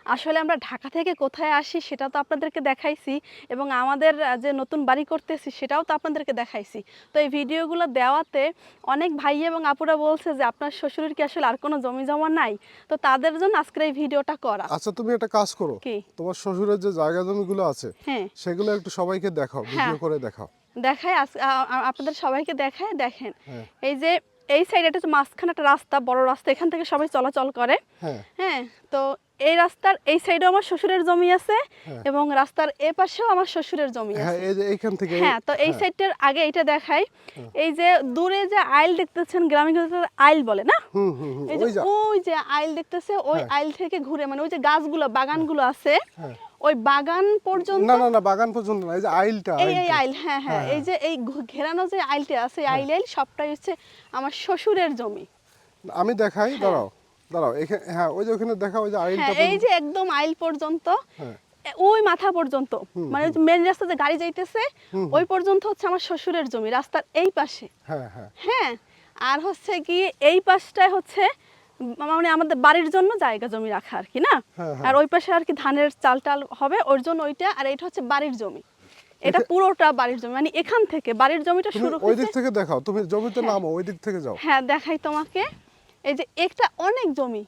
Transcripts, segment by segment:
আসলে আমরা ঢাকা থেকে কোথায় আসি সেটা তো আপনাদেরকে দেখাইছি, এবং আমাদের যে নতুন বাড়ি করতেছি সেটাও তো আপনাদেরকে দেখাইছি। তো এই ভিডিওগুলো দেওয়াতে অনেক ভাই এবং আপুরা বলছে যে আপনার শ্বশুরের কি আসলে আর কোনো জমি জমা নাই, তো তাদের জন্য আজকের এই ভিডিওটা করা। আচ্ছা, তুমি একটা কাজ করো, কি? তোমার শ্বশুরের যে জায়গা জমিগুলো আছে হ্যাঁ সেগুলো একটু সবাইকে দেখাও, হ্যাঁ ভিডিও করে দেখাও। দেখায় আপনাদের সবাইকে দেখায়। দেখেন হ্যাঁ এই যে এই সাইডে একটা মাঝখানে একটা রাস্তা, বড় রাস্তা, এখান থেকে সবাই চলাচল করে। হ্যাঁ হ্যাঁ, তো এই রাস্তার এই সাইডেও আমার শ্বশুরের জমি আছে, হ্যাঁ এবং রাস্তার এ পাশেও আমার শ্বশুরের জমি হ্যাঁ, আছে। এই যে এইখান থেকে হ্যাঁ, তো এই হ্যাঁ সাইডটার আগে এটা দেখাই। হ্যাঁ। এই যে দূরে যে আইল দেখতেছেন, গ্রামে কিন্তু আইল বলে না, হুম হুম হুম, এই যে ওই যা ওই যে আইল দেখতেছে, ওই হ্যাঁ আইল থেকে ঘুরে মানে ওই যে গাছগুলো, বাগানগুলো আছে, হ্যাঁ। ওই বাগান পর্যন্ত। না না না, বাগান পর্যন্ত না, এই যে আইলটা এই আইলটা আইল, হ্যাঁ হ্যাঁ, হ্যাঁ এই হ্যাঁ যে এই ঘেরানো যে আইলটা আছে, এই হ্যাঁ। আইল সবটাই হচ্ছে আমার শ্বশুরের জমি। আমি দেখাই, হ্যাঁ দাঁড়াও দাঁড়াও, এখানে হ্যাঁ, ওই যে ওখানে দেখাও, ওই যে আইলটা হ্যাঁ, এই যে একদম আইল পর্যন্ত, হ্যাঁ ওই মাথা পর্যন্ত, হুম মানে হুম মেন রাস্তা যে গাড়ি যাইতেছে হুম ওই পর্যন্ত হচ্ছে আমার শ্বশুরের জমি, রাস্তার এই পাশে। হ্যাঁ হ্যাঁ হ্যাঁ, আর হচ্ছে কি এই পাশটায় হচ্ছে মানে আমাদের বাড়ির জন্য জায়গা জমি রাখা আর কি না। হ্যাঁ হ্যাঁ। আর ওই পাশে আর কি ধানের চাল টাল হবে, ওর জন্য ওইটা, আর এটা হচ্ছে বাড়ির জমি। এটা এখা- পুরোটা বাড়ির জমি, মানে এখান থেকে বাড়ির জমিটা তুমি শুরু ওই দিক হয়েছে। থেকে দেখাও, তুমি জমিতে হ্যাঁ নামো, ওই দিক থেকে যাও। হ্যাঁ দেখাই তোমাকে, এই যে একটা অনেক জমি,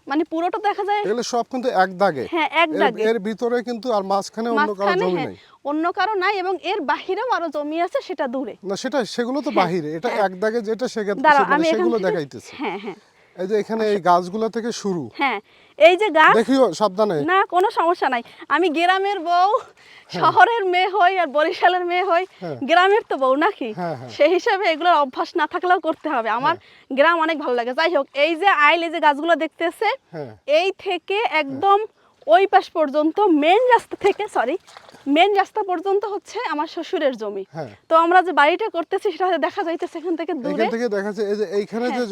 মানে পুরোটা দেখা যায়। এগুলো সব কিন্তু এক দাগে, হ্যাঁ এক দাগে, এর ভিতরে কিন্তু আর মাঝখানে অন্য কারো মাঝখানে জমি হ্যাঁ নাই। অন্য কারো নাই, এবং এর বাহিরেও আরো জমি আছে, সেটা দূরে। না সেটা, সেগুলো তো হ্যাঁ, বাহিরে, এটা হ্যাঁ। এক দাগে যেটা দাঁড়াও মানে আমি এখান সেগুলো থেকে, দেখাইতেছে। হ্যাঁ হ্যাঁ এই যে এখানে এই গাছগুলো থেকে শুরু, হ্যাঁ, এই যে গাছ, দেখিও সাবধানে। না কোনো সমস্যা নাই। আমি গ্রামের বউ, শহরের মেয়ে হই আর বরিশালের মেয়ে হই, হ্যাঁ গ্রামের তো বউ নাকি, হ্যাঁ হ্যাঁ সেই হিসাবে এগুলোর অভ্যাস না থাকলেও করতে হবে। আমার গ্রাম অনেক ভালো লাগে। যাই হোক, এই যে আইল, এই যে গাছগুলো দেখতেছে, হ্যাঁ এই থেকে একদম ওই পাশ পর্যন্ত মেন রাস্তা থেকে, সরি, মেন রাস্তা পর্যন্ত হচ্ছে আমার শ্বশুরের জমি। হ্যাঁ। তো আমরা যে বাড়িটা করতেছি সেটা হয়তো দেখা যাইতেছে এখান থেকে দূরে। এখান থেকে দেখা যায়, এই যে এইখানে যে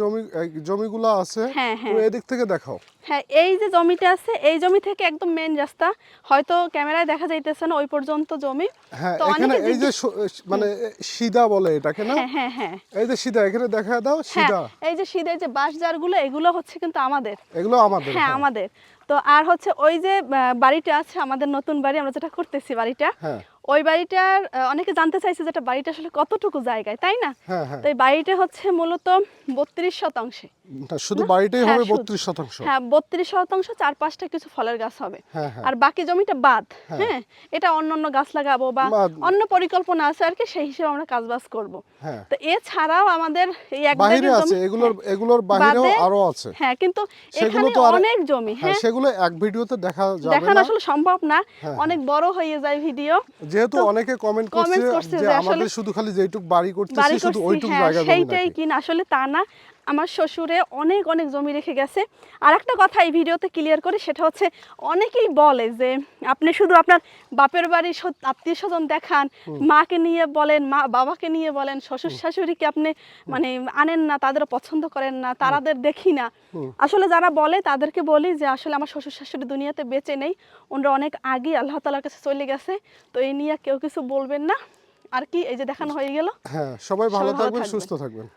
জমিগুলো আছে, হ্যাঁ তুমি হ্যাঁ এদিক থেকে দেখাও। হ্যাঁ, এই যে জমিটা আছে, এই জমি থেকে একদম মেন রাস্তা, হয়তো ক্যামেরায় দেখা যাইতেছে না ওই পর্যন্ত জমি। হ্যাঁ, তো এখানে অনেকে এই যে মানে সিধা বলে এটাকে না, হ্যাঁ হ্যাঁ হ্যাঁ এই যে সিধা, এখানে দেখা দাও হ্যাঁ, সিধা, এই যে সিধা, এই যে বাঁশ জারগুলো, এগুলো হচ্ছে কিন্তু আমাদের। এগুলো আমাদের। হ্যাঁ হ্যাঁ আমাদের। তো আর হচ্ছে ওই যে বাড়িটা আছে, আমাদের নতুন বাড়ি, আমরা যেটা করতেছি বাড়িটা, হ্যাঁ ওই বাড়িটার অনেকে জানতে চাইছে যে এটা বাড়িটা আসলে কতটুকু জায়গায়, তাই না? হ্যাঁ হ্যাঁ। তো এই বাড়িটা হচ্ছে মূলত 32 শতাংশে। না, শুধু বাড়িটাই হ্যাঁ, হবে শুধু। 32%। হ্যাঁ 32 শতাংশ, 4-5টা কিছু ফলের গাছ হবে, হ্যাঁ হ্যাঁ আর বাকি জমিটা বাদ। হ্যাঁ। হ্যাঁ, এটা অন্য অন্য গাছ লাগাবো বা অন্য পরিকল্পনা আছে আর কি, সেই হিসেবে আমরা কাজবাজ করব। হ্যাঁ। তো এছাড়াও আমাদের এই এক বাহিরে দাগের আছে, জমি, এগুলোর বাহিরেও বাদে, আরো আছে। হ্যাঁ, কিন্তু সেগুলো এখানে তো আর অনেক জমি, হ্যাঁ, হ্যাঁ, সেগুলো এক ভিডিওতে দেখা যাবে দেখানো না, আসলে সম্ভব না, হ্যাঁ, অনেক বড় হয়ে যায় ভিডিও। যেহেতু তো অনেকে কমেন্ট কমেন্টস করছে করছে যে যে আমাদের আসলে শুধু খালি যেটুক বাড়ি করতেছি বাড়ি শুধু করছি, ওইটুক হ্যাঁ জায়গা জমি সেইটাই নাকি। কিনা, আসলে তা না। আমার শ্বশুরে অনেক অনেক জমি রেখে গেছে। আর একটা কথা এই ভিডিওতে ক্লিয়ার করি, সেটা হচ্ছে অনেকেই বলে যে আপনি শুধু আপনার বাপের বাড়ির আত্মীয় স্বজন দেখান, মাকে নিয়ে বলেন, মা বাবাকে নিয়ে বলেন, শ্বশুর শাশুড়িকে আপনি মানে আনেন না, তাদের পছন্দ করেন না, তাদের দেখি না। আসলে যারা বলে তাদেরকে বলি যে আসলে আমার শ্বশুর শাশুড়ি দুনিয়াতে বেঁচে নেই, ওনারা অনেক আগেই আল্লাহ তাআলার কাছে চলে গেছে। তো এই নিয়ে কেউ কিছু বলবেন না আর কি। এই যে দেখানো হয়ে গেল। হ্যাঁ, সবাই ভালো সবাই ভালো থাকবেন, থাকবেন। সুস্থ থাকবেন।